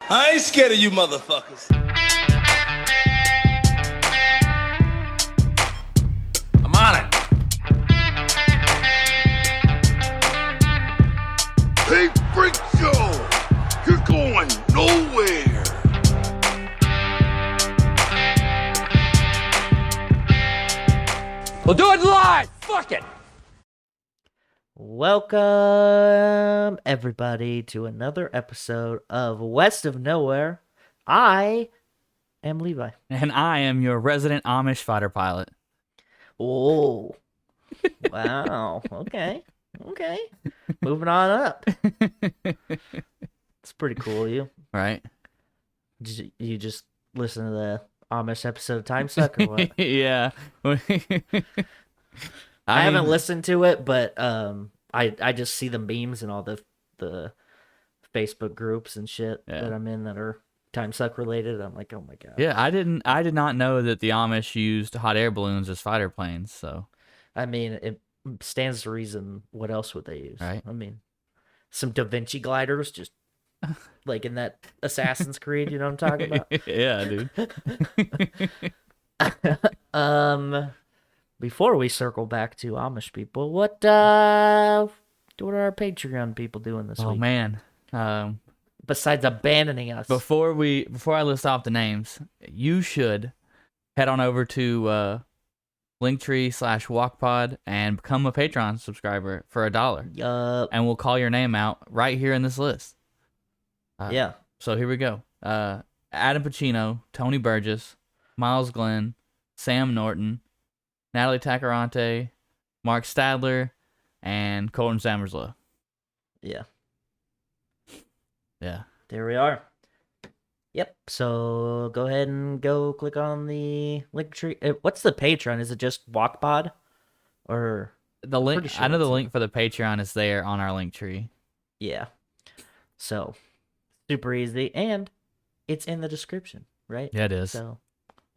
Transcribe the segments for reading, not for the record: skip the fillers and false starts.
I ain't scared of you motherfuckers. I'm on it. Hey, Freak Show! You're going nowhere! We'll do it live! Fuck it! Welcome, everybody, to another episode of West of Nowhere. I am Levi. And I am your resident Amish fighter pilot. Oh, wow. Okay. Moving on up. It's pretty cool, you. Right? You just listen to the Amish episode of Time Suck or what? Yeah. I haven't listened to it, but I just see the memes and all the Facebook groups and shit that I'm in that are Time Suck related. I'm like, oh my god. Yeah, I did not know that the Amish used hot air balloons as fighter planes, so I mean, it stands to reason. What else would they use? Right. I mean, some Da Vinci gliders, just like in that Assassin's Creed. You know what I'm talking about? yeah, dude. Before we circle back to Amish people, what are our Patreon people doing this Oh week? man. Besides abandoning us. Before I list off the names, you should head on over to Linktree/WalkPod and become a Patreon subscriber for $1. And we'll call your name out right here in this list. Yeah. So here we go. Adam Pacino, Tony Burgess, Miles Glenn, Sam Norton, Natalie Tacarante, Mark Stadler, and Colton Sammerslow. Yeah. Yeah. There we are. Yep. So go ahead and go click on the link tree. What's the Patreon? Is it just WalkPod? Or The link. Pretty sure I know the it's- link for the Patreon is there on our link tree. yeah. So super easy, and it's in the description, right? Yeah, it is. So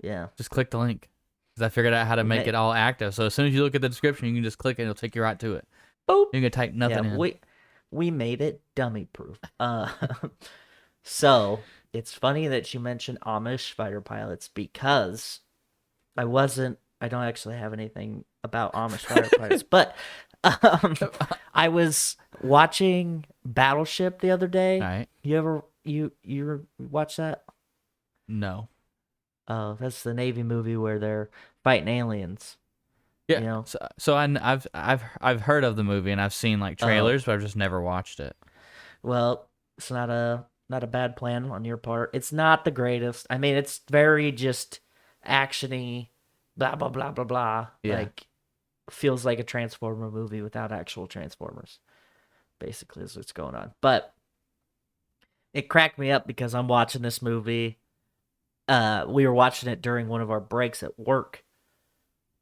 yeah. Just click the link. Because I figured out how to make Okay. it all active. So as soon as you look at the description, you can just click it. It'll take you right to it. Boop. You can type nothing Yeah, in. we made it dummy proof. So it's funny that you mentioned Amish fighter pilots because I don't actually have anything about Amish fighter pilots, but I was watching Battleship the other day. All right. You watch that? No. Oh, that's the Navy movie where they're fighting aliens. Yeah. You know? So I've heard of the movie and I've seen like trailers, but I've just never watched it. Well, it's not a bad plan on your part. It's not the greatest. I mean, it's very just actiony, blah blah blah blah blah. Yeah. Like feels like a Transformer movie without actual Transformers. Basically, is what's going on. But it cracked me up because I'm watching this movie. We were watching it during one of our breaks at work,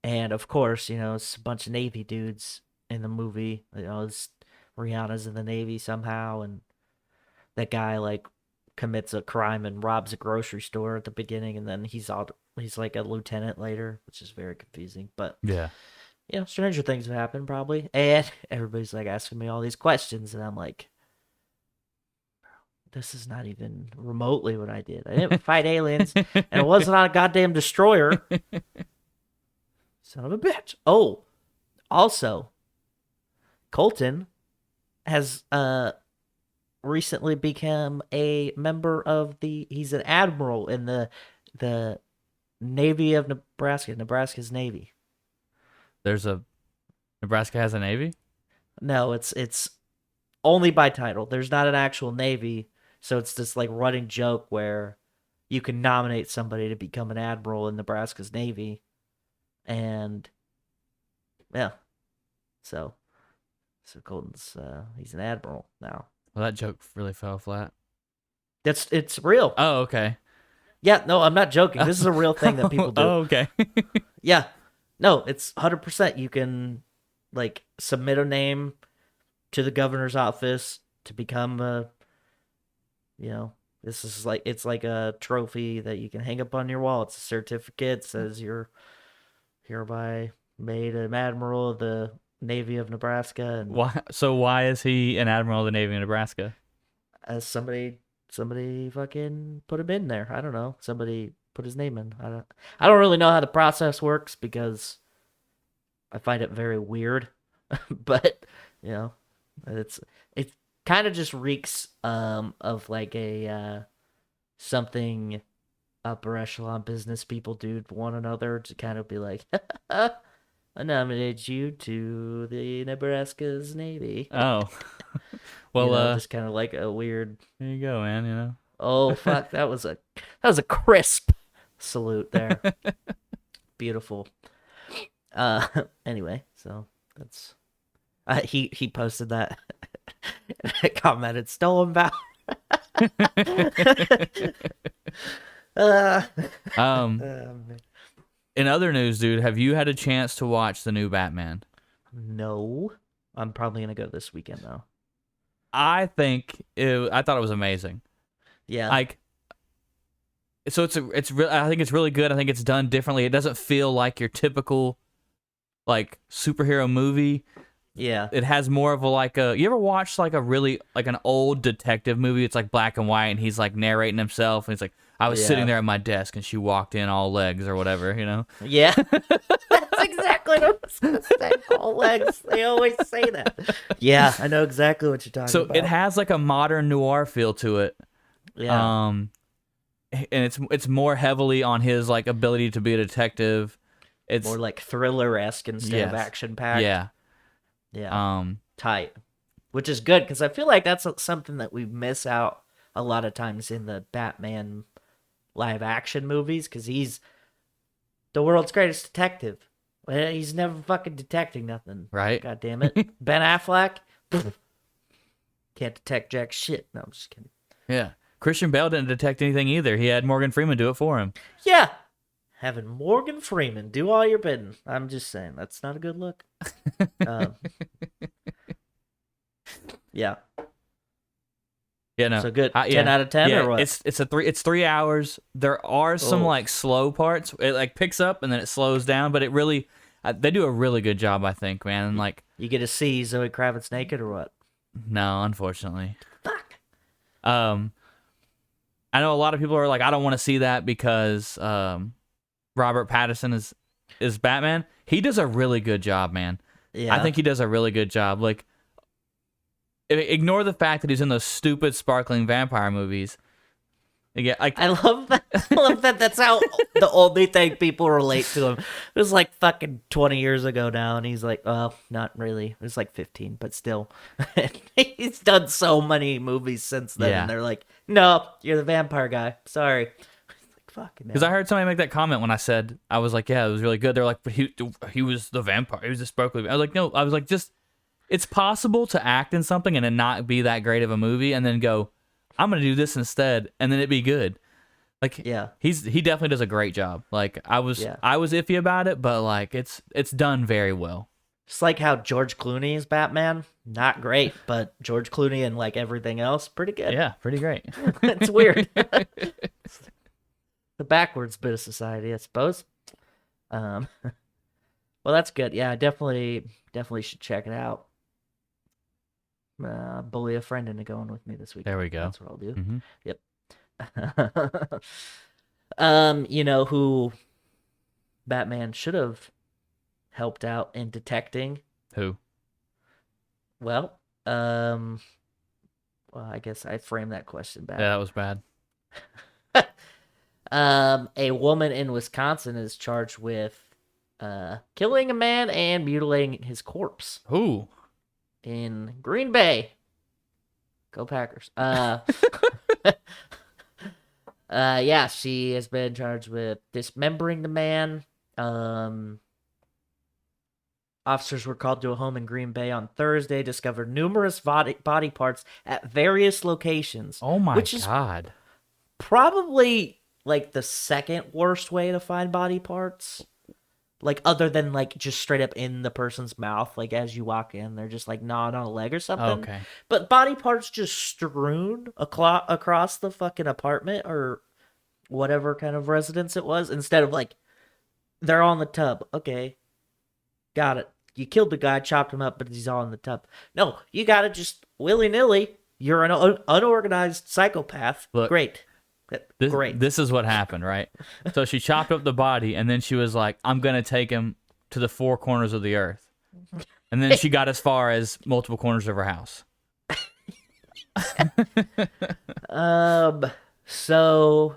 and of course, it's a bunch of Navy dudes in the movie. Rihanna's in the Navy somehow, and that guy like commits a crime and robs a grocery store at the beginning, and then he's like a lieutenant later, which is very confusing. But Yeah. stranger things have happened probably, and everybody's like asking me all these questions, and I'm like, this is not even remotely what I did. I didn't fight aliens, and it wasn't on a goddamn destroyer. Son of a bitch. Oh, also, Colton has recently become a member of he's an admiral in the Navy of Nebraska, Nebraska's Navy. Nebraska has a Navy? No, it's only by title. There's not an actual Navy, so it's this like running joke where you can nominate somebody to become an admiral in Nebraska's Navy, and yeah, so Colton's he's an admiral now. Well, that joke really fell flat. It's real. Oh, okay. Yeah, no, I'm not joking. This is a real thing that people do. Oh, okay. Yeah. No, it's 100%. You can like submit a name to the governor's office to become this is like, it's like a trophy that you can hang up on your wall. It's a certificate. It says you're hereby made an admiral of the Navy of Nebraska. And Why? So why is he an admiral of the Navy of Nebraska? as somebody somebody fucking put him in there. I don't know. Somebody put his name in. I don't really know how the process works because I find it very weird. But, you know, it kind of just reeks of like a something upper echelon business people do to one another to kind of be like, I nominated you to the Nebraska's Navy. Oh. Well, you know, just kind of like a weird. there you go, man. You know. Oh fuck, that was a crisp salute there. Beautiful. Anyway, so that's he posted that and commented stolen valor. Man. In other news, dude, have you had a chance to watch the new Batman? No, I'm probably gonna go this weekend though. I thought it was amazing. Yeah. Like, so I think it's really good. I think it's done differently. It doesn't feel like your typical like superhero movie. Yeah. It has more of you ever watched like a really like an old detective movie? It's like black and white and he's like narrating himself and he's like, I was sitting there at my desk and she walked in all legs or whatever, you know? Yeah. That's exactly what I was gonna say. All legs. They always say that. Yeah, I know exactly what you're talking about. So it has like a modern noir feel to it. Yeah. And it's more heavily on his like ability to be a detective. It's more like thriller-esque instead of action-packed. Yeah. Yeah. Tight. Which is good, because I feel like that's something that we miss out a lot of times in the Batman live-action movies, because he's the world's greatest detective. Well, he's never fucking detecting nothing. Right. God damn it. Ben Affleck? Can't detect jack shit. No, I'm just kidding. Yeah. Christian Bale didn't detect anything either. He had Morgan Freeman do it for him. Yeah. Having Morgan Freeman do all your bidding. I'm just saying, that's not a good look. Yeah. Yeah, no. So good. 10 out of 10 or what? It's 3 hours. There are some like slow parts. It like picks up and then it slows down, but it really they do a really good job, I think, man. And like you get to see Zoe Kravitz naked or what? No, unfortunately. Fuck. I know a lot of people are like, I don't want to see that because Robert Pattinson is Batman. He does a really good job, man. Yeah. I think he does a really good job. Like, ignore the fact that he's in those stupid sparkling vampire movies. Yeah, I love that. I love that. That's how the only thing people relate to him. It was like fucking 20 years ago now, and he's like, oh, not really. It was like 15, but still. He's done so many movies since then, and they're like, no, you're the vampire guy. Sorry. Like, fucking. Because I heard somebody make that comment when I was like, yeah, it was really good. They're like, but he was the vampire. He was the sparkly. I was like, no. I was like, just it's possible to act in something and it not be that great of a movie, and then go, I'm gonna do this instead, and then it'd be good. Like, yeah, he definitely does a great job. Like, I was iffy about it, but like it's done very well. Just like how George Clooney is Batman, not great, but George Clooney and like everything else, pretty good. Yeah, pretty great. It's weird. It's the backwards bit of society, I suppose. Well, that's good. Yeah, I definitely should check it out. Bully a friend into going with me this week. There we go. That's what I'll do. Mm-hmm. Yep. You know who Batman should have helped out in detecting? Who? Well, I guess I framed that question bad. Yeah, that was bad. A woman in Wisconsin is charged with killing a man and mutilating his corpse. Who? In Green Bay. Go Packers. Yeah, she has been charged with dismembering the man. Officers were called to a home in Green Bay on Thursday, discovered numerous body parts at various locations. Oh my which is God. Probably like the second worst way to find body parts. Like, other than, like, just straight up in the person's mouth. Like, as you walk in, they're just, like, gnawing on a leg or something. Okay. But body parts just strewn across the fucking apartment or whatever kind of residence it was. Instead of, like, they're all in the tub. Okay. Got it. You killed the guy, chopped him up, but he's all in the tub. No, you gotta just willy-nilly You're an unorganized psychopath. Look, Great. This, Great. This is what happened, right? So she chopped up the body, and then she was like, I'm going to take him to the four corners of the earth. And then she got as far as multiple corners of her house. So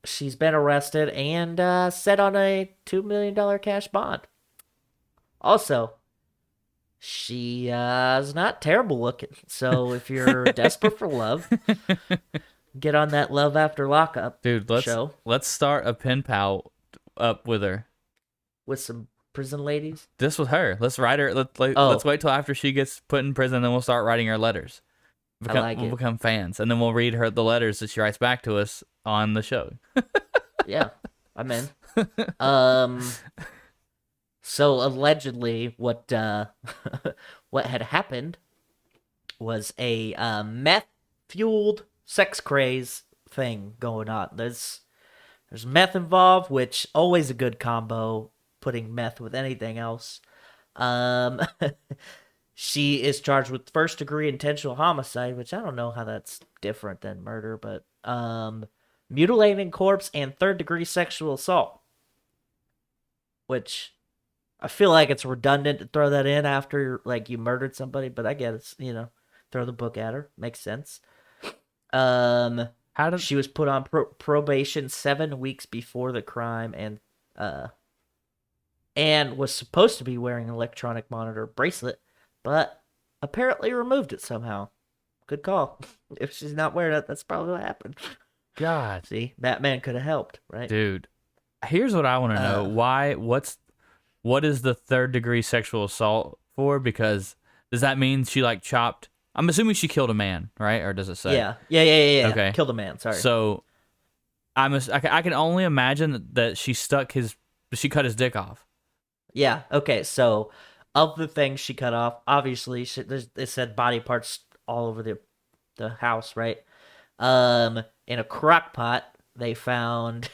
she's been arrested and set on a $2 million cash bond. Also, she is not terrible looking. So if you're desperate for love, get on that Love After Lockup show. Let's start a pen pal up with her. With some prison ladies? This was her. Let's write her. Let's wait till after she gets put in prison, then we'll start writing her letters. We'll become fans, and then we'll read her the letters that she writes back to us on the show. Yeah, I'm in. So allegedly, what had happened was a meth-fueled sex craze thing going on. There's meth involved, which always a good combo. Putting meth with anything else. She is charged with first-degree intentional homicide, which I don't know how that's different than murder, but mutilating corpse and third-degree sexual assault, which I feel like it's redundant to throw that in after like you murdered somebody, but I get it. Throw the book at her, makes sense. She was put on probation 7 weeks before the crime, and was supposed to be wearing an electronic monitor bracelet, but apparently removed it somehow. Good call. If she's not wearing it, that's probably what happened. God. See, Batman could have helped, right? Dude, here's what I want to know. What is the third-degree sexual assault for? Because does that mean she, like, chopped... I'm assuming she killed a man, right? Or does it say? Yeah. Okay. Killed a man, sorry. So, I can only imagine that she cut his dick off. Yeah, okay, so of the things she cut off, obviously, it said body parts all over the house, right? In a crock pot, they found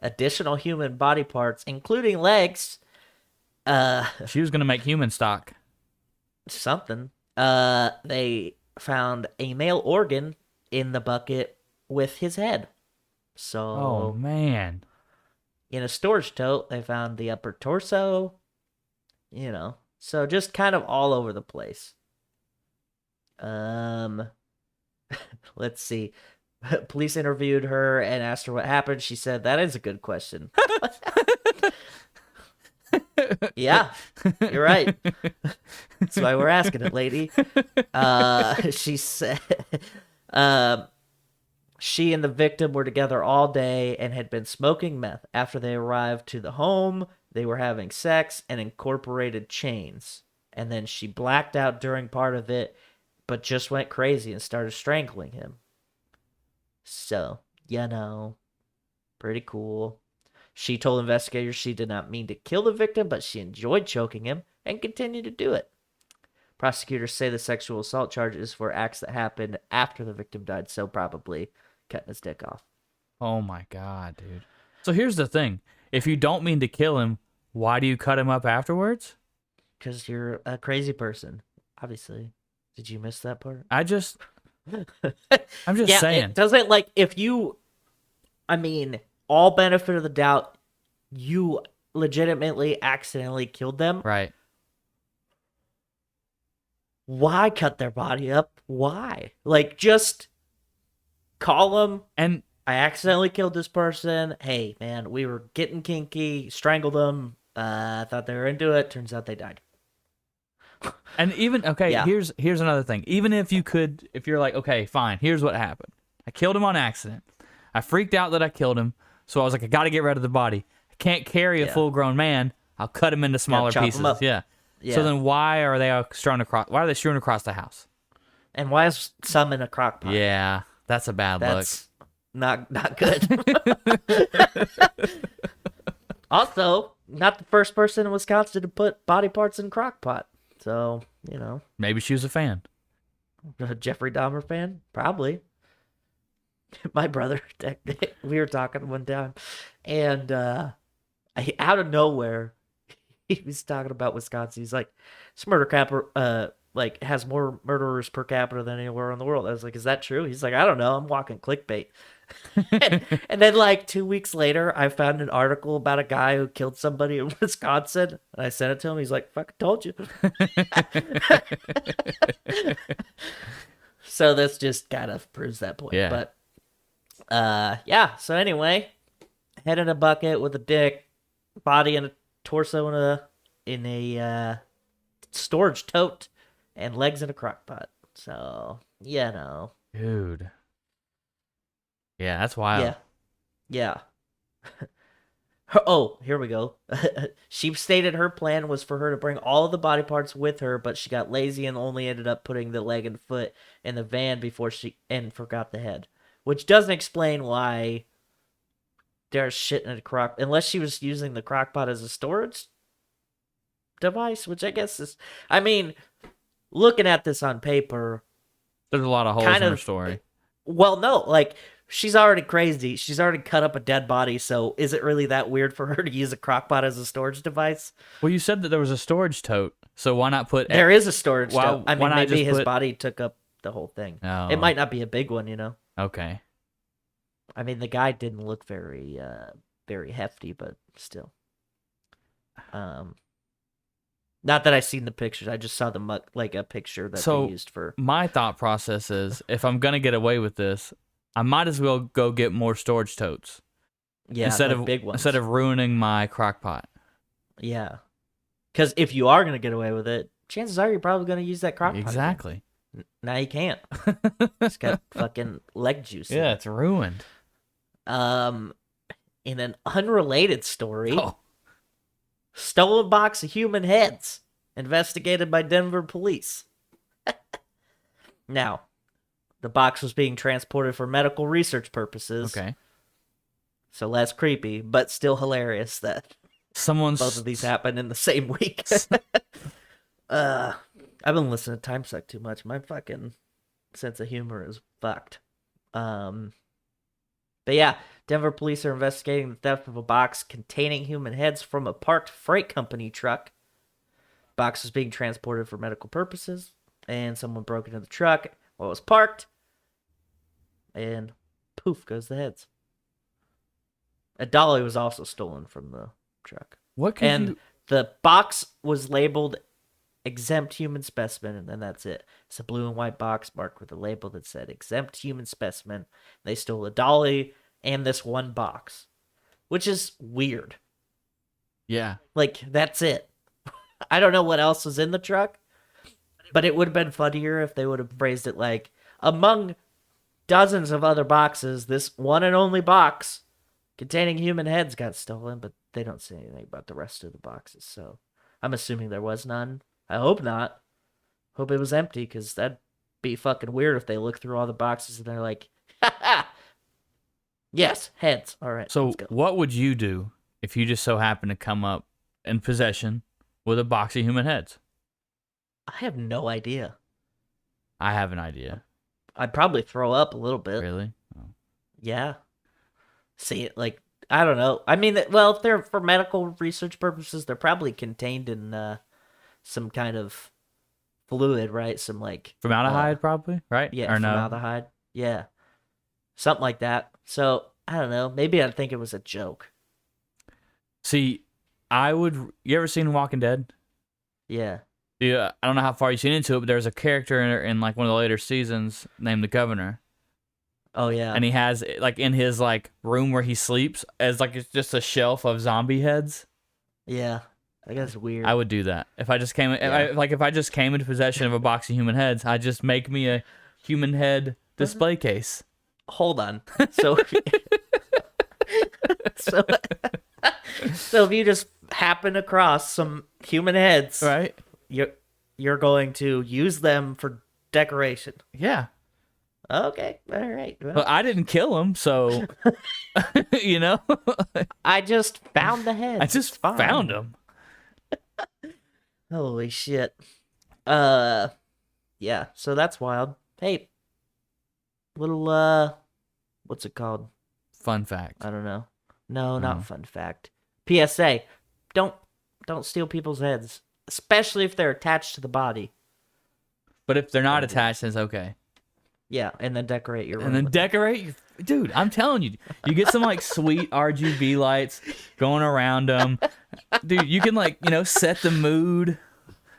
additional human body parts, including legs. She was going to make human stock. Something. They found a male organ in the bucket with his head. So... Oh, man. In a storage tote, they found the upper torso, so just kind of all over the place. Let's see. Police interviewed her and asked her what happened. She said, "That is a good question." Yeah, you're right. That's why we're asking it, lady. She said, she and the victim were together all day and had been smoking meth. After they arrived to the home, they were having sex and incorporated chains. And then she blacked out during part of it, but just went crazy and started strangling him. So, pretty cool. She told investigators she did not mean to kill the victim, but she enjoyed choking him and continued to do it. Prosecutors say the sexual assault charge is for acts that happened after the victim died, so probably cutting his dick off. Oh my God, dude. So here's the thing. If you don't mean to kill him, why do you cut him up afterwards? Because you're a crazy person, obviously. Did you miss that part? I'm just saying. It doesn't, all benefit of the doubt, you legitimately accidentally killed them. Right. Why cut their body up? Why? Just call them. And I accidentally killed this person. Hey, man, we were getting kinky, strangled them. I thought they were into it. Turns out they died. And even, okay, Yeah. here's another thing. Even if you're like, okay, fine, here's what happened. I killed him on accident. I freaked out that I killed him, so I was like, I got to get rid of the body. I can't carry a full-grown man. I'll cut him into smaller chop him pieces. up. Yeah. Yeah. So then why are they strewn across the house? And why is some in a crock pot? Yeah, that's a bad That's not good. Also, not the first person in Wisconsin to put body parts in crock pot. So, Maybe she was a fan. a Jeffrey Dahmer fan? Probably. My brother, we were talking one time, and out of nowhere, he was talking about Wisconsin. He's like, this murder like has more murderers per capita than anywhere in the world. I was like, is that true? He's like, I don't know. I'm walking clickbait. And then like 2 weeks later, I found an article about a guy who killed somebody in Wisconsin, and I sent it to him. He's like, "Fucking told you." So this just kind of proves that point. Yeah. But yeah. So anyway, head in a bucket with a dick, body and a torso in a storage tote, and legs in a crock pot. So Dude. Yeah, that's wild. Yeah. Oh, here we go. She stated her plan was for her to bring all of the body parts with her, but she got lazy and only ended up putting the leg and foot in the van and forgot the head. Which doesn't explain why there's shit in a crock, unless she was using the crock pot as a storage device, which I guess is, I mean, looking at this on paper, There's a lot of holes in her story. well, no, like, she's already crazy. She's already cut up a dead body, so is it really that weird for her to use a crock pot as a storage device? Well, you said that there was a storage tote, so why not put... There is a storage Why- tote. I why mean, not maybe just his body took up the whole thing. Oh. It might not be a big one, Okay. I mean, the guy didn't look very hefty, but still. Not that I seen the pictures. I just saw a picture that they used for. My thought process is, if I'm gonna get away with this, I might as well go get more storage totes. Yeah, instead like of big ones. Instead of ruining my crock pot. Yeah, because if you are gonna get away with it, chances are you're probably gonna use that crock pot. Exactly. Now you can't. It's got fucking leg juice. Yeah, it's ruined. In an unrelated story, Oh. stolen box of human heads investigated by Denver police. Now, the box was being transported for medical research purposes. Okay. So less creepy, but still hilarious that both of these happened in the same week. I've been listening to Time Suck too much. My fucking sense of humor is fucked. But yeah, Denver police are investigating the theft of a box containing human heads from a parked freight company truck. Box was being transported for medical purposes, and someone broke into the truck while it was parked, and poof goes the heads. A dolly was also stolen from the truck. The box was labeled exempt human specimen, and then that's it. It's a blue and white box marked with a label that said exempt human specimen. They stole a dolly and this one box, which is weird. Yeah. Like, that's it. I don't know what else was in the truck, but it would have been funnier if they would have phrased it like, among dozens of other boxes, this one and only box containing human heads got stolen, but they don't say anything about the rest of the boxes, so I'm assuming there was none. I hope not. Hope it was empty, because that'd be fucking weird if they look through all the boxes and they're like, ha ha! Yes, heads. All right. So let's go. what would you do if you just so happened to come up in possession with a box of human heads? I have no idea. I have an idea. I'd probably throw up a little bit. Really? Oh. Yeah. See it, like, I don't know. I mean, well, if they're for medical research purposes, they're probably contained in some kind of fluid, right? Some like Formaldehyde, probably, right? Yeah, or no? formaldehyde. Yeah, something like that. So I don't know. Maybe I'd think it was a joke. See, you ever seen Walking Dead? Yeah. Yeah, I don't know how far you've seen into it, but there's a character in like one of the later seasons named the Governor. Oh yeah. And he has like in his like room where he sleeps as like it's just a shelf of zombie heads. Yeah. I guess it's weird. I would do that if I just came. If I just came into possession of a box of human heads, I'd just make me a human head display case. Hold on. So, so if you just happen across some human heads, Right? you're going to use them for decoration. Yeah. Okay. All right. Well, But I didn't kill him, so you know. I just found the heads. I just It's fine. found him. Holy shit. Yeah, so that's wild. Hey, little, what's it called? Fun fact. I don't know. No, not Oh. fun fact. PSA, don't steal people's heads, especially if they're attached to the body. But if they're not attached, then it's okay. Yeah, and then decorate your room. And then with decorate your... Dude, I'm telling you. You get some, like, sweet RGB lights going around them. Dude, you can, like, set the mood.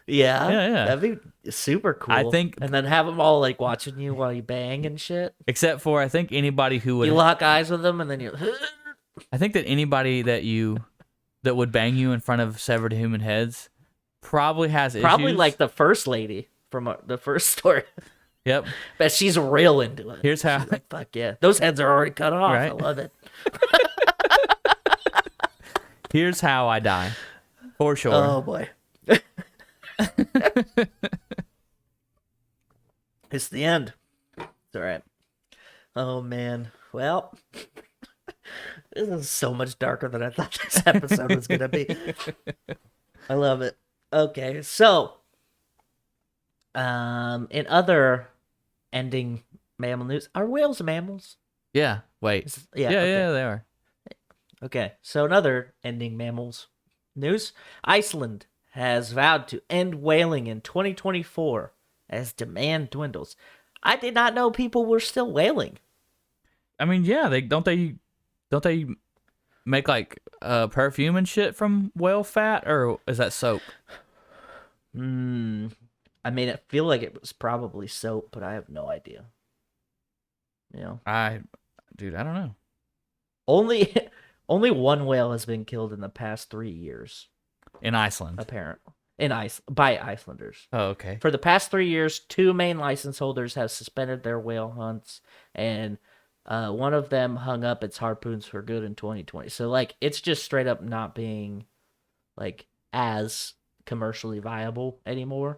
Yeah, Yeah. that'd be super cool. I think... And then have them all, like, watching you while you bang and shit. Except for, I think anybody who would... You lock eyes with them, and then you... I think that anybody that would bang you in front of severed human heads probably has issues. Probably, like, the first lady from the first story. Yep. But she's real into it. Here's how... She's like, fuck yeah. Those heads are already cut off. Right? I love it. Here's how I die. For sure. Oh, boy. It's the end. It's all right. Oh, man. Well, this is so much darker than I thought this episode was going to be. I love it. Okay, so, in other ending mammal news, are whales mammals? Yeah. Wait. Yeah, Yeah, okay. yeah, they are. Okay, so another ending mammals news. Iceland has vowed to end whaling in 2024 as demand dwindles. I did not know people were still whaling. I mean, yeah, don't they make like perfume and shit from whale fat, or is that soap? I mean, I feel like it was probably soap, but I have no idea. Dude, I don't know. Only one whale has been killed in the past 3 years. In Iceland. Apparently. By Icelanders. Oh, okay. For the past 3 years, 2 main license holders have suspended their whale hunts, and one of them hung up its harpoons for good in 2020. So, like, it's just straight up not being, like, as commercially viable anymore.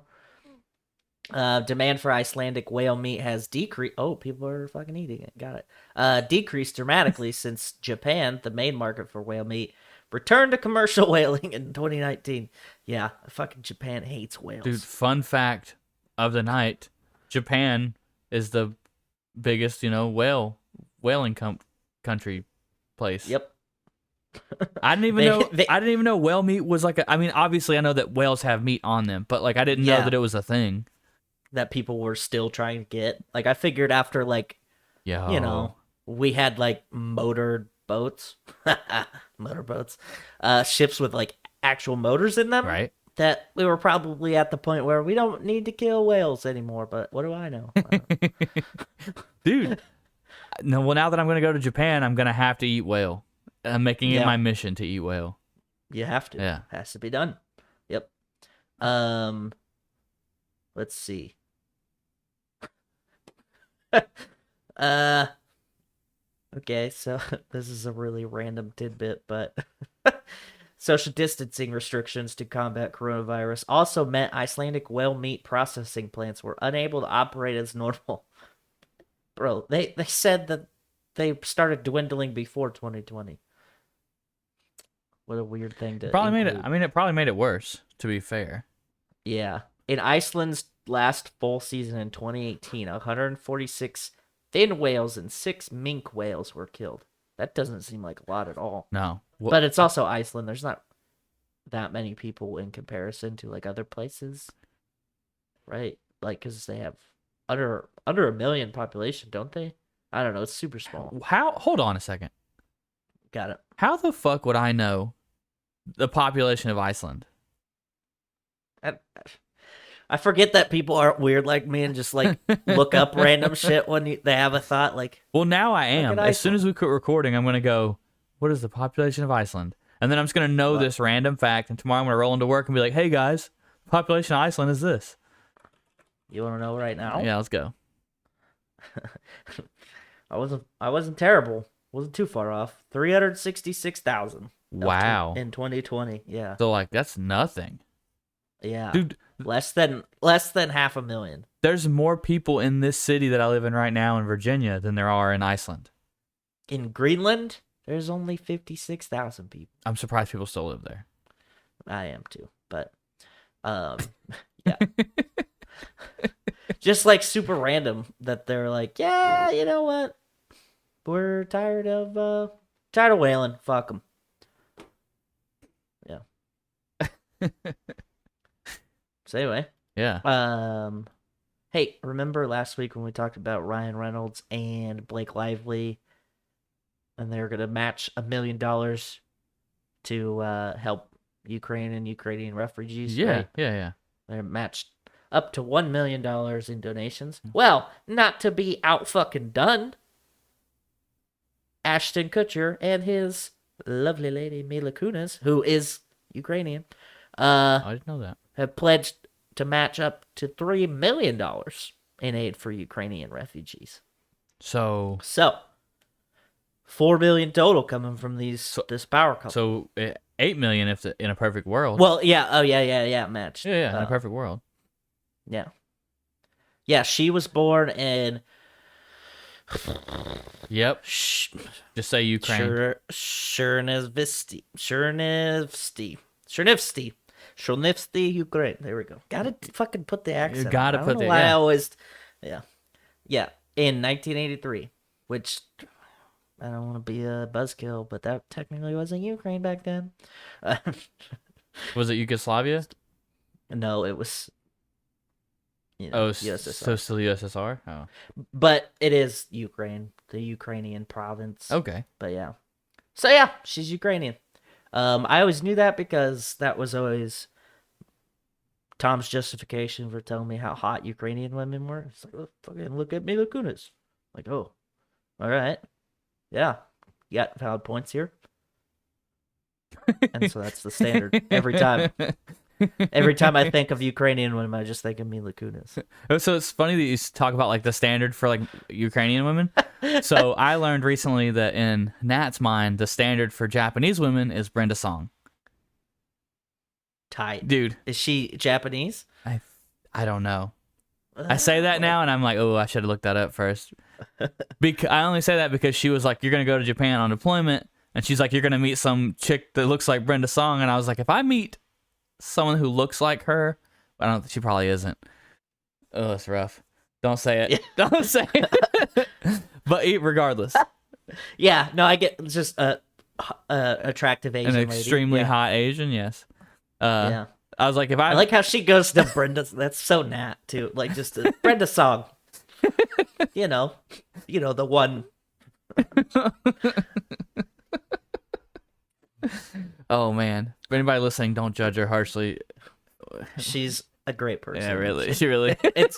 Demand for Icelandic whale meat has decreased. Oh, people are fucking eating it. Got it. Decreased dramatically since Japan, the main market for whale meat, returned to commercial whaling in 2019. Yeah, fucking Japan hates whales. Dude, fun fact of the night: Japan is the biggest, whaling country place. Yep. I didn't even know. I didn't even know whale meat was like. I mean, obviously, I know that whales have meat on them, but like, I didn't know that it was a thing that people were still trying to get. Like, I figured after, like, we had, like, motored boats, motorboats, ships with, like, actual motors in them. Right. That we were probably at the point where we don't need to kill whales anymore, but what do I know? Dude. No, well, now that I'm going to go to Japan, I'm going to have to eat whale. I'm making it my mission to eat whale. You have to. Yeah. Has to be done. Yep. Let's see. Okay, so this is a really random tidbit, but social distancing restrictions to combat coronavirus also meant Icelandic whale meat processing plants were unable to operate as normal. Bro, they said that they started dwindling before 2020. What a weird thing to probably include. made it. I mean, it probably made it worse, to be fair. Yeah. In Iceland's last full season in 2018, 146 fin whales and 6 minke whales were killed. That doesn't seem like a lot at all. No. But it's also Iceland. There's not that many people in comparison to, like, other places. Right? Like, because they have under a million population, don't they? I don't know. It's super small. Hold on a second. Got it. How the fuck would I know the population of Iceland? I forget that people aren't weird like me and just, like, look up random shit when they have a thought. Like, well, now I am. As soon as we quit recording, I'm going to go, what is the population of Iceland? And then I'm just going to know this random fact. And tomorrow I'm going to roll into work and be like, hey, guys, the population of Iceland is this. You want to know right now? Yeah, let's go. I wasn't terrible. Wasn't too far off. 366,000. Wow. In 2020, yeah. So, like, that's nothing. Yeah. Dude. Less than 500,000. There's more people in this city that I live in right now in Virginia than there are in Iceland. In Greenland, there's only 56,000 people. I'm surprised people still live there. I am too, but yeah. Just like super random that they're like, yeah, you know what? We're tired of whaling. Fuck them. Yeah. So anyway. Yeah. Hey, remember last week when we talked about Ryan Reynolds and Blake Lively, and they were gonna match $1 million to help Ukrainian refugees? Yeah, right? yeah. They matched up to $1 million in donations. Well, not to be out fucking done. Ashton Kutcher and his lovely lady Mila Kunis, who is Ukrainian, I didn't know that. have pledged to match up to $3 million in aid for Ukrainian refugees. So $4 million total coming from this power couple. So $8 million if in a perfect world. Well, yeah, matched. Yeah, in a perfect world. Yeah. Yeah, she was born in Yep. Just say Ukraine. Chernivtsi, Ukraine. There we go. Gotta fucking put the accent. Gotta I don't put know the- why yeah. I always, yeah. In 1983, which I don't want to be a buzzkill, but that technically wasn't Ukraine back then. Was it Yugoslavia? No, it was. USSR. So still USSR? Oh. But it is Ukraine, the Ukrainian province. Okay. But yeah. So yeah, she's Ukrainian. I always knew that because that was always Tom's justification for telling me how hot Ukrainian women were. It's like, oh, fucking look at Mila Kunis. Like, oh, all right. Yeah. You got valid points here. And so that's the standard every time. Every time I think of Ukrainian women, I just think of Mila Kunis. So it's funny that you talk about like the standard for like Ukrainian women. So I learned recently that in Nat's mind, the standard for Japanese women is Brenda Song. Tight. Dude. Is she Japanese? I don't know. I say that now and I'm like, oh, I should have looked that up first. I only say that because she was like, you're going to go to Japan on deployment. And she's like, you're going to meet some chick that looks like Brenda Song. And I was like, if I meet someone who looks like her, I don't. She probably isn't. Oh, it's rough. Don't say it. Yeah. Don't say it. But regardless, yeah. No, I get just a attractive Asian an lady. extremely Yeah. hot Asian. Yes. Yeah. I was like, if I like how she goes to Brenda. That's so Nat too. Like just a Brenda Song. you know the one. Oh man! If anybody listening, don't judge her harshly. She's a great person. Yeah, really. She really. It's.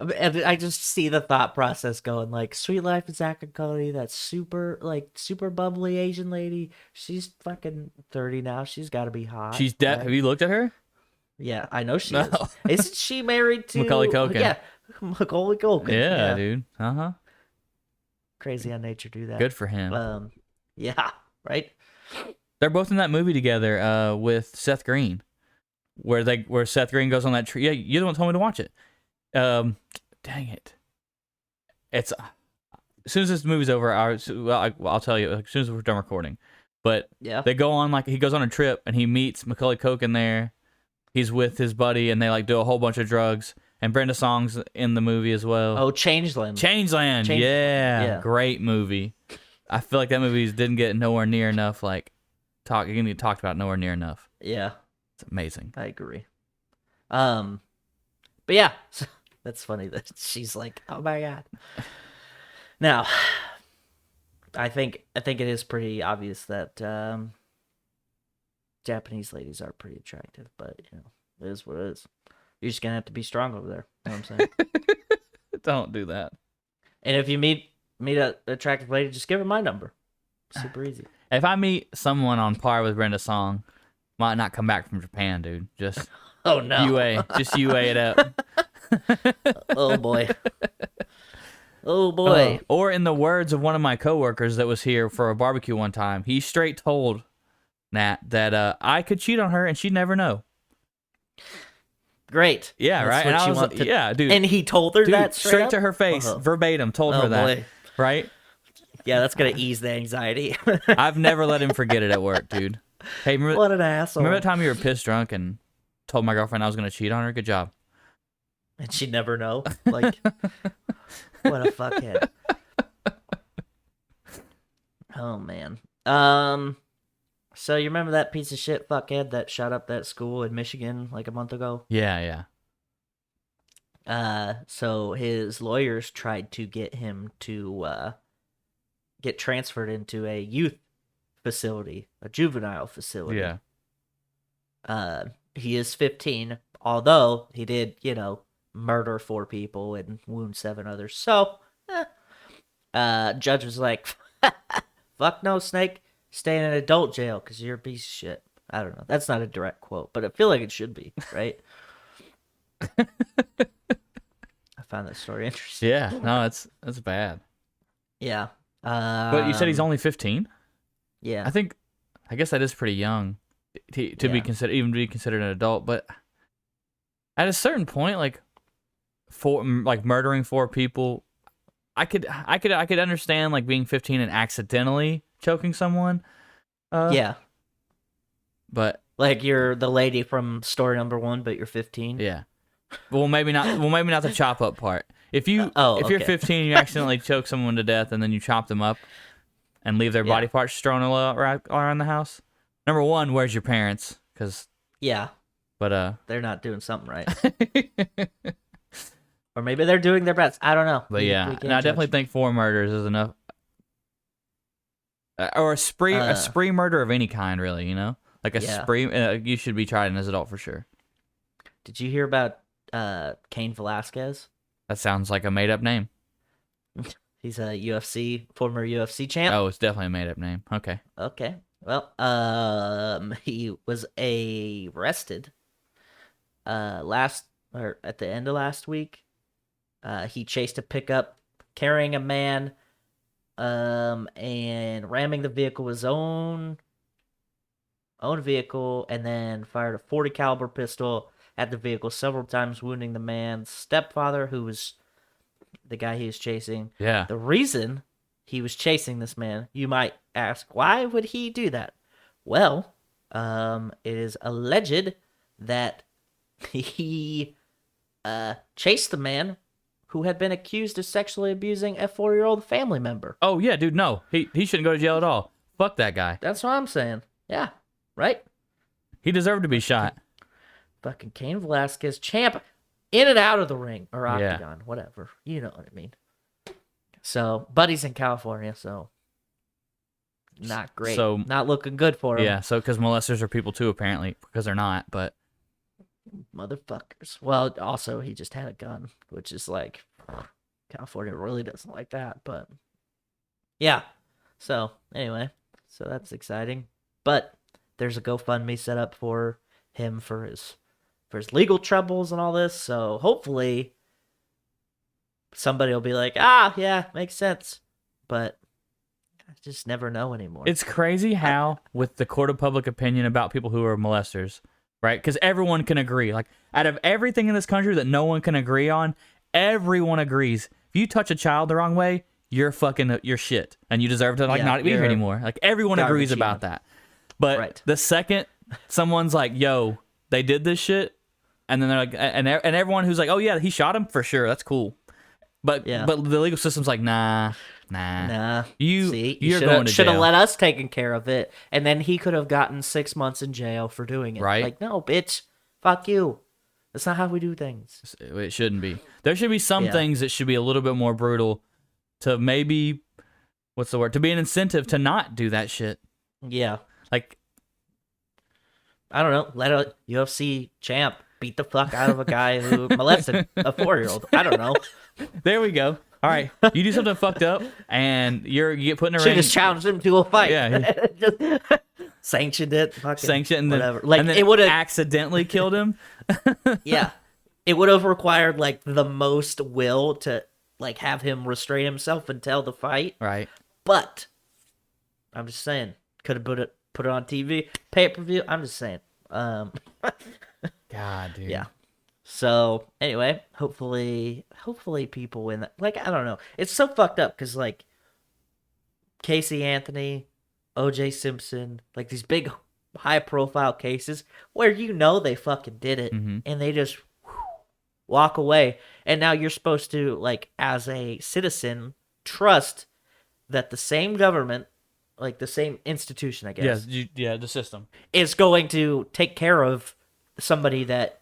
And I just see the thought process going like, Sweet Life of Zack and Cody, that super bubbly Asian lady. She's fucking 30 now. She's got to be hot. She's dead. right? Have you looked at her? Yeah, I know she No. is. Isn't she married to Macaulay Culkin. Yeah, Macaulay Culkin. Yeah, dude. Crazy how nature do that. Good for him. Yeah, right. They're both in that movie together with Seth Green, where Seth Green goes on that tree. Yeah, you're the one who told me to watch it. Dang it! It's as soon as this movie's over, I'll tell you as soon as we're done recording. But Yeah, they go on he goes on a trip and he meets Macaulay Culkin there. He's with his buddy and they like do a whole bunch of drugs. And Brenda Song's in the movie as well. Oh, Changeland. Yeah, great movie. I feel like that movie didn't get nowhere near enough getting talked about nowhere near enough. Yeah, It's amazing. I agree. But yeah, that's funny that she's like, oh my god. Now, I think it is pretty obvious that Japanese ladies are pretty attractive, but it is what it is. You're just gonna have to be strong over there. You know what I'm saying? Don't do that. And if you meet an attractive lady, just give her my number. Super easy. If I meet someone on par with Brenda Song, might not come back from Japan, dude. Just Oh no. just UA it up. Oh boy. Oh boy. Or in the words of one of my coworkers that was here for a barbecue one time, he straight told Nat that I could cheat on her and she'd never know. Great. Yeah, That's right. what And I you was want like, to- yeah, dude. And he told her Dude, that straight up? to her face, Uh-huh. verbatim, told her that. Boy. Right? Yeah, that's gonna ease the anxiety. I've never let him forget it at work, dude. Hey, What an asshole. remember that time you were pissed drunk and told my girlfriend I was going to cheat on her? Good job. And she'd never know. Like, what a fuckhead. Oh man. So So you remember that piece of shit fuckhead that shot up that school in Michigan like a month ago? Yeah. So his lawyers tried to get him to get transferred into a youth facility, a juvenile facility. Yeah. He is 15, although he did, murder 4 people and wound 7 others. So, judge was like, fuck no, Snake. Stay in an adult jail because you're a piece of shit. I don't know. That's not a direct quote, but I feel like it should be, right? I found that story interesting. Yeah. No, that's bad. Yeah. But you said he's only 15? Yeah. I guess that is pretty young to be considered, even be considered an adult. But at a certain point, like murdering 4 people, I could understand like being 15 and accidentally choking someone. Yeah. But like you're the lady from story number 1, but you're 15. Yeah. Well, maybe not. Well, maybe not the chop up part. If you're okay. 15, and you accidentally choke someone to death, and then you chop them up and leave their body parts strewn around the house. Number 1, where's your parents? Yeah. But they're not doing something right. Or maybe they're doing their best. I don't know. But yeah, and I definitely think 4 murders is enough. Or a spree murder of any kind, really. Like a spree. You should be tried as an adult for sure. Did you hear about Cain Velasquez? That sounds like a made up name. He's a former UFC champ. Oh, it's definitely a made up name. Okay. Okay. Well, he was arrested at the end of last week. He chased a pickup carrying a man and ramming the vehicle with his own vehicle, and then fired a .40 caliber pistol at the vehicle several times, wounding the man's stepfather, who was the guy he was chasing. Yeah. The reason he was chasing this man, you might ask, why would he do that? Well, it is alleged that he chased the man who had been accused of sexually abusing a 4-year-old family member. Oh yeah, dude, no. He shouldn't go to jail at all. Fuck that guy. That's what I'm saying. Yeah, right? He deserved to be shot. Fucking Cain Velasquez, champ, in and out of the ring, or octagon, whatever. You know what I mean. So, Buddy's in California, so not great. So, not looking good for him. Yeah, so because molesters are people too, apparently, because they're not, but... Motherfuckers. Well, also, he just had a gun, which is like, California really doesn't like that, but... Yeah. So, anyway, so that's exciting. But there's a GoFundMe set up for him for his legal troubles and all this, so hopefully somebody will be like, yeah, makes sense. But I just never know anymore. It's crazy how, with the court of public opinion about people who are molesters, right? Because everyone can agree. Like, out of everything in this country that no one can agree on, everyone agrees. If you touch a child the wrong way, you're shit. And you deserve to, not be here anymore. Like, everyone agrees about that. But the second someone's like, yo, they did this shit, and then they're like, and everyone who's like, oh yeah, he shot him for sure, that's cool. But the legal system's like, nah. You should have let us taken care of it, and then he could have gotten 6 months in jail for doing it. Right? Like, no, bitch, fuck you. That's not how we do things. It shouldn't be. There should be some things that should be a little bit more brutal to maybe, to be an incentive to not do that shit. Yeah. Like, I don't know, let a UFC champ beat the fuck out of a guy who molested a 4-year-old. I don't know. There we go. All right, you do something fucked up, and you get put in a ring. Should just challenge him to a fight. Yeah, just sanctioned it. Sanctioned whatever. Like, and then it would have accidentally killed him. Yeah, it would have required like the most will to like have him restrain himself until the fight. Right. But I'm just saying, could have put it on TV, pay-per-view. I'm just saying. God, dude. Yeah. So anyway, hopefully people win that. Like, I don't know. It's so fucked up because like Casey Anthony, O.J. Simpson, like these big high-profile cases where they fucking did it, and they just walk away. And now you're supposed to, like, as a citizen, trust that the same government like the same institution, I Yes, guess, the system. is going to take care of somebody that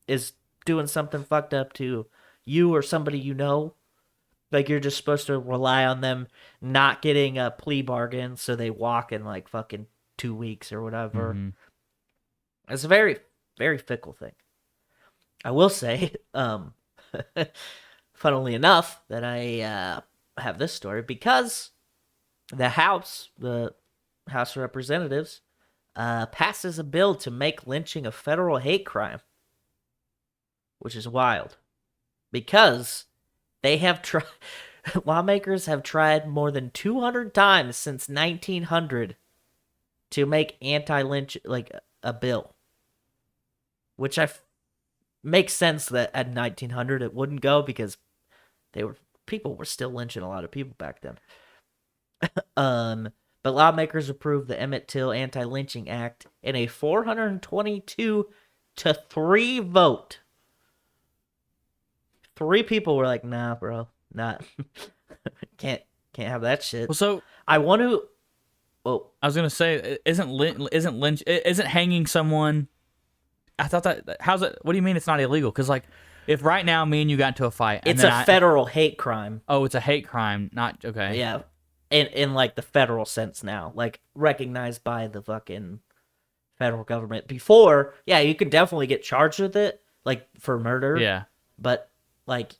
is doing something fucked up to you or somebody you know. Like, you're just supposed to rely on them not getting a plea bargain, so they walk in like fucking 2 weeks or whatever. Mm-hmm. It's a very, very fickle thing. I will say, funnily enough, that I have this story because the House of Representatives, passes a bill to make lynching a federal hate crime, which is wild because they have tried. Lawmakers have tried more than 200 times since 1900 to make anti-lynch like a bill, which makes sense that at 1900 it wouldn't go because people were still lynching a lot of people back then. But lawmakers approved the Emmett Till Anti-Lynching Act in a 422-3 vote. 3 people were like, "Nah, bro, not can't have that shit." Well, so I want to. Oh, I was gonna say, isn't hanging someone? I thought that. How's it? What do you mean it's not illegal? Because like, if right now me and you got into a fight, and it's then a federal hate crime. Oh, it's a hate crime. Not okay. Yeah, in like the federal sense now, like recognized by the fucking federal government. Before, yeah, you could definitely get charged with it, like for murder. Yeah. But like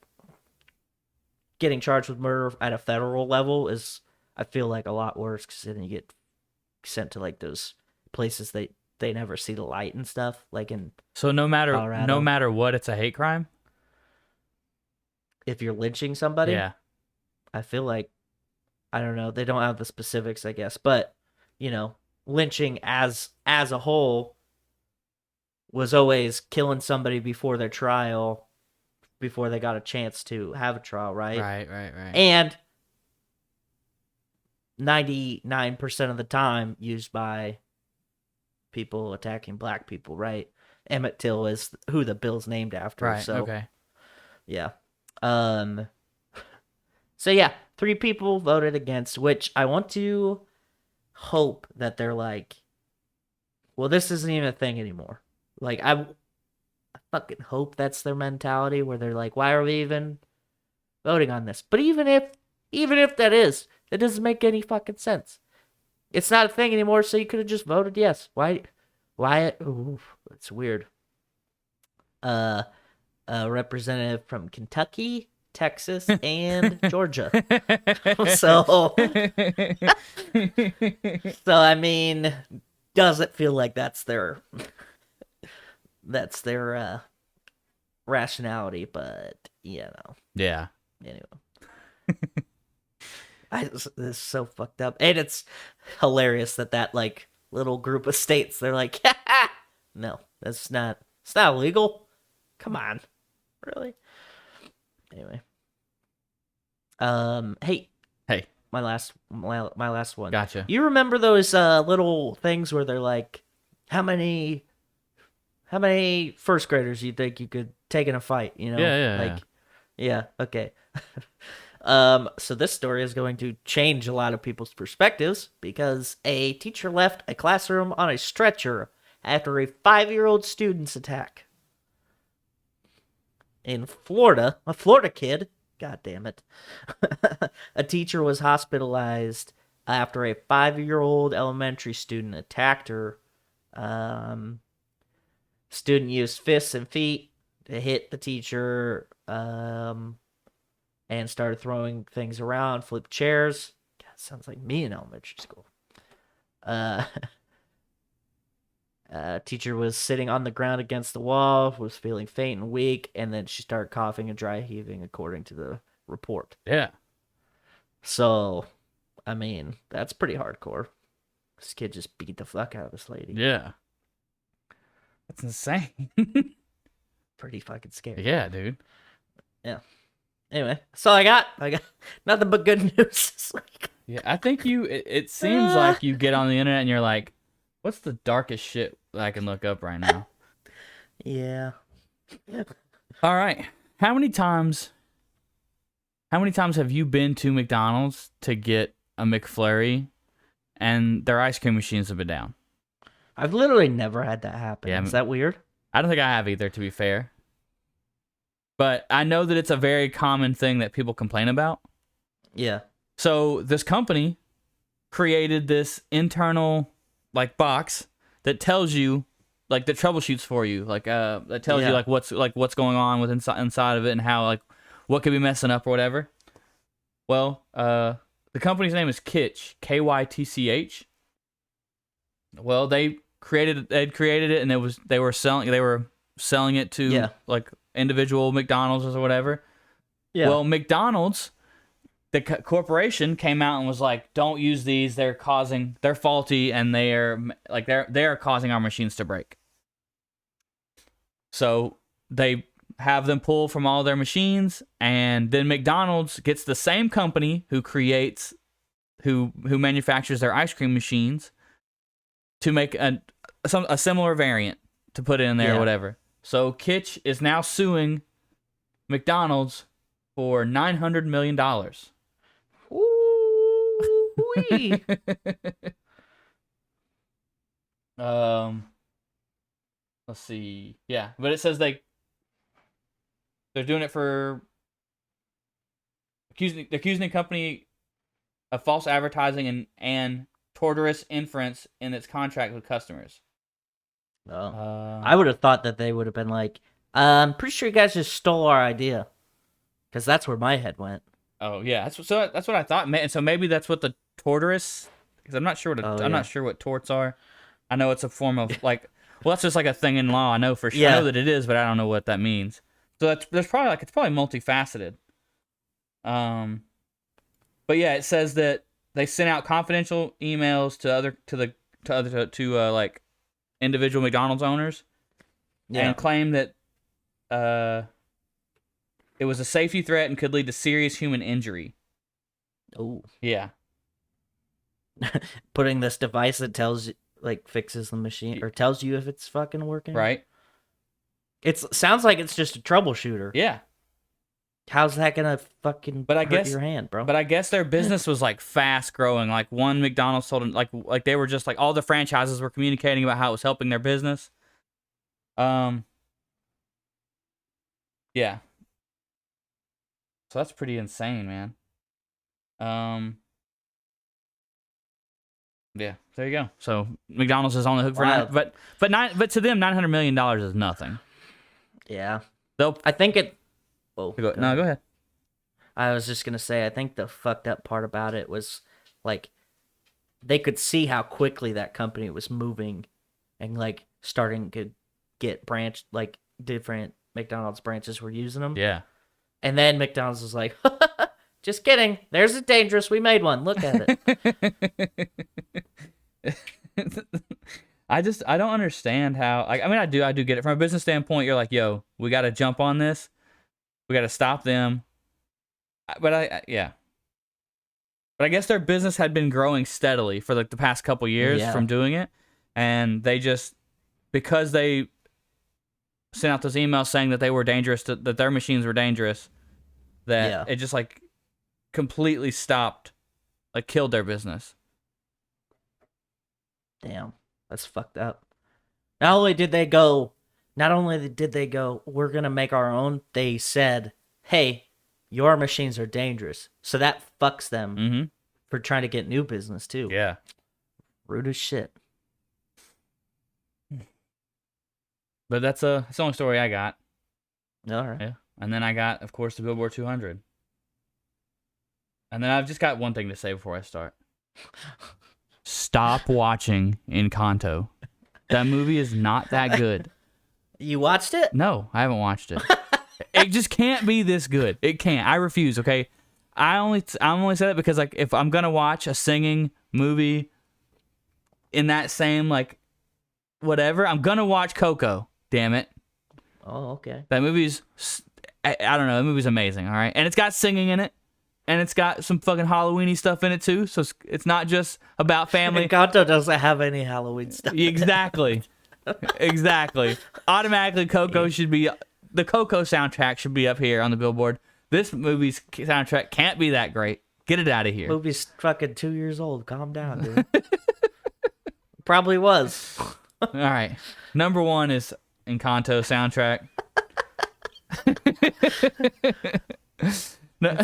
getting charged with murder at a federal level is, I feel like, a lot worse because then you get sent to like those places they never see the light and stuff. Like in So no matter Colorado. what, it's a hate crime. If you're lynching somebody, Yeah. I feel like, I don't know, they don't have the specifics, I guess, but you know, lynching as a whole was always killing somebody before their trial, before they got a chance to have a trial, right? Right. And 99% of the time used by people attacking black people, right? Emmett Till is who the bill's named after. Right. So, Okay. yeah. So yeah, 3 people voted against, which I want to hope that they're like, well, this isn't even a thing anymore. Like, I fucking hope that's their mentality where they're like, why are we even voting on this? But even if that is, it doesn't make any fucking sense. It's not a thing anymore, so you could have just voted yes. Why? Ooh, it's weird. A representative from Kentucky, Texas, and Georgia. So I mean, does it feel like that's their rationality? But you know, Yeah. anyway. This is so fucked up, and it's hilarious that like little group of states, they're like, no, it's not illegal. Come on, really? Anyway, hey, my last one. Gotcha. You remember those little things where they're like, how many first graders you think you could take in a fight? You know, yeah, okay. So this story is going to change a lot of people's perspectives because a teacher left a classroom on a stretcher after a 5-year-old student's attack. In Florida, a Florida kid, god damn it, a teacher was hospitalized after a 5-year-old elementary student attacked her. Student used fists and feet to hit the teacher, and started throwing things around, flipped chairs. God, sounds like me in elementary school. Teacher was sitting on the ground against the wall, was feeling faint and weak, and then she started coughing and dry heaving, according to the report. Yeah. So, I mean, that's pretty hardcore. This kid just beat the fuck out of this lady. Yeah. That's insane. Pretty fucking scary. Yeah, dude. Yeah. Anyway, that's all I got. I got nothing but good news this week. Yeah, I think it seems like you get on the internet and you're like, what's the darkest shit that I can look up right now? Yeah. All right. How many times have you been to McDonald's to get a McFlurry and their ice cream machines have been down. I've literally never had that happen. Yeah, Is that weird? I don't think I have either, to be fair. But I know that it's a very common thing that people complain about. Yeah. So this company created this internal like box that tells you, like, that troubleshoots for you, like that tells you what's going on with inside of it and how, like, what could be messing up or whatever. Well, the company's name is Kitch, Kytch. Well, they created it, and they were selling it to like individual McDonald's or whatever. Yeah. Well, McDonald's, the corporation, came out and was like, "Don't use these. They're faulty, and they are causing our machines to break." So they have them pull from all their machines, and then McDonald's gets the same company who manufactures their ice cream machines to make a similar variant to put in there or whatever. So Kitch is now suing McDonald's for $900 million. Ooh-wee. Let's see. Yeah, but it says they're doing it for accusing the company of false advertising and tortious inference in its contract with customers. I would have thought that they would have been like, I'm pretty sure you guys just stole our idea, because that's where my head went. Oh yeah, that's what I thought. And so maybe that's what the tortious, because I'm not sure not sure what torts are. I know it's a form of like, well, that's just like a thing in law. I know for sure. I know that it is, but I don't know what that means. So it's probably multifaceted. But yeah, it says that they sent out confidential emails to like individual McDonald's owners, and claimed that it was a safety threat and could lead to serious human injury. Oh. Yeah. Putting this device that tells you, like, fixes the machine or tells you if it's fucking working. Right. Sounds like it's just a troubleshooter. Yeah. How's that gonna fucking hurt your hand, bro? But I guess their business was like fast growing. Like one McDonald's told them, like they were just like, all the franchises were communicating about how it was helping their business. Yeah. So that's pretty insane, man. Yeah, there you go. So McDonald's is on the hook for but to them $900 million is nothing. Yeah. I think it. Oh, go ahead. I was just gonna say, I think the fucked up part about it was, like, they could see how quickly that company was moving, and like starting to get different McDonald's branches were using them. Yeah. And then McDonald's was like, just kidding. There's a dangerous. We made one. Look at it. I don't understand how. I mean, I do get it from a business standpoint. You're like, yo, we got to jump on this. We got to stop them. But But I guess their business had been growing steadily for like the past couple years from doing it, and they just, because they sent out those emails saying that they were dangerous, that their machines were dangerous, that it just like completely stopped, like killed their business. Damn, that's fucked up. Not only did they go, we're gonna make our own, they said, hey, your machines are dangerous. So that fucks them for trying to get new business too. Yeah. Rude as shit. But that's the only story I got. All right. Yeah. And then I got, of course, the Billboard 200. And then I've just got one thing to say before I start. Stop watching Encanto. That movie is not that good. You watched it? No, I haven't watched it. It just can't be this good. It can't. I refuse, okay? I only said it because, like, if I'm going to watch a singing movie in that same, like, whatever, I'm going to watch Coco. Damn it. Oh, okay. That movie's, I don't know, that movie's amazing, all right? And it's got singing in it, and it's got some fucking Halloween-y stuff in it, too, so it's not just about family. Encanto doesn't have any Halloween stuff. Exactly. Exactly. Automatically, the Coco soundtrack should be up here on the Billboard. This movie's soundtrack can't be that great. Get it out of here. Movie's fucking 2 years old. Calm down, dude. Probably was. All right. Number 1 is Encanto soundtrack.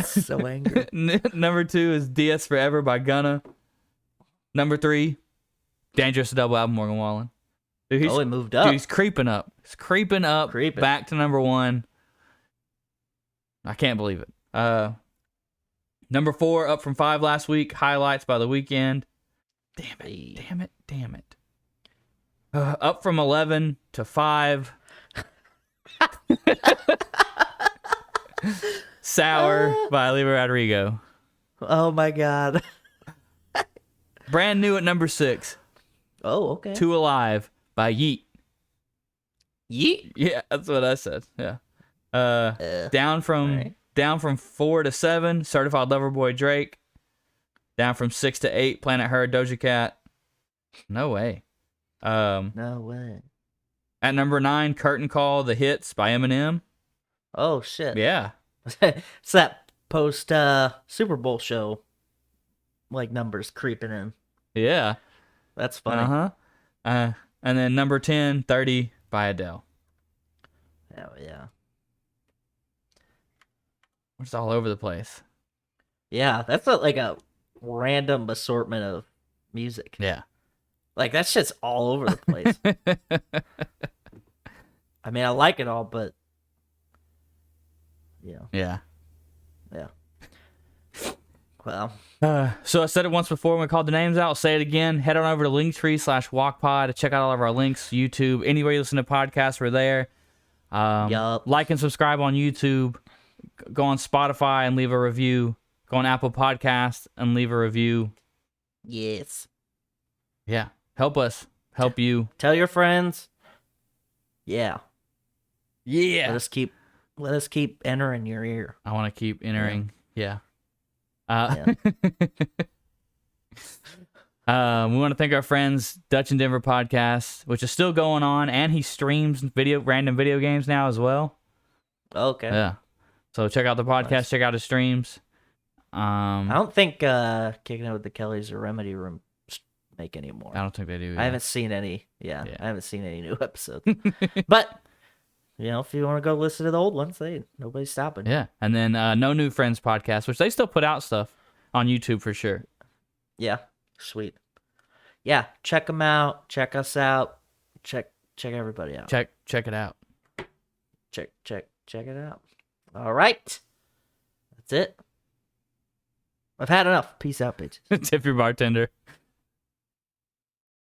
So angry. Number 2 is DS Forever by Gunna. Number 3, Dangerous Double Album, Morgan Wallen. Dude, He moved up. Dude, he's creeping up. He's creeping up. Back to number 1. I can't believe it. Number 4, up from 5 last week. Highlights by The Weeknd. Damn it. Up from 11 to 5. Sour by Olivia Rodrigo. Oh my god. Brand new at number 6. Oh, okay. 2 Alive by Yeet. Yeet? Yeah, that's what I said. Yeah. Down from 4 to 7, Certified Lover Boy Drake. Down from 6 to 8, Planet Her, Doja Cat. No way. No way. At number 9, Curtain Call, The Hits by Eminem. Oh shit. Yeah. It's that post Super Bowl show like numbers creeping in. Yeah. That's funny. And then number 10, 30 by Adele. Hell yeah. It's all over the place. Yeah, that's like a random assortment of music. Yeah. Like that shit's all over the place. I mean, I like it all, but Yeah. Well, so I said it once before when we called the names out. I'll say it again. Head on over to Linktree/WalkPod to check out all of our links. YouTube, anywhere you listen to podcasts, we're there. yup. Like and subscribe on YouTube. Go on Spotify and leave a review. Go on Apple Podcasts and leave a review. Yes. Yeah. Help us. Help you. Tell your friends. Yeah. Yeah. Let us keep entering your ear. I want to keep entering. Yeah. We want to thank our friends Dutch and Denver podcast, which is still going on, and he streams random video games now as well. Okay. Yeah. So check out the podcast, Nice. check out his streams. I don't think Kicking It with the Kellys or Remedy Room make anymore. I don't think they do. I haven't seen any. Yeah, I haven't seen any new episodes. But if you want to go listen to the old ones, nobody's stopping. Yeah. And then No New Friends podcast, which they still put out stuff on YouTube for sure. Yeah, sweet. Yeah, check them out. Check us out. Check everybody out. Check it out. Check it out. All right, that's it. I've had enough. Peace out, bitch. Tip your bartender.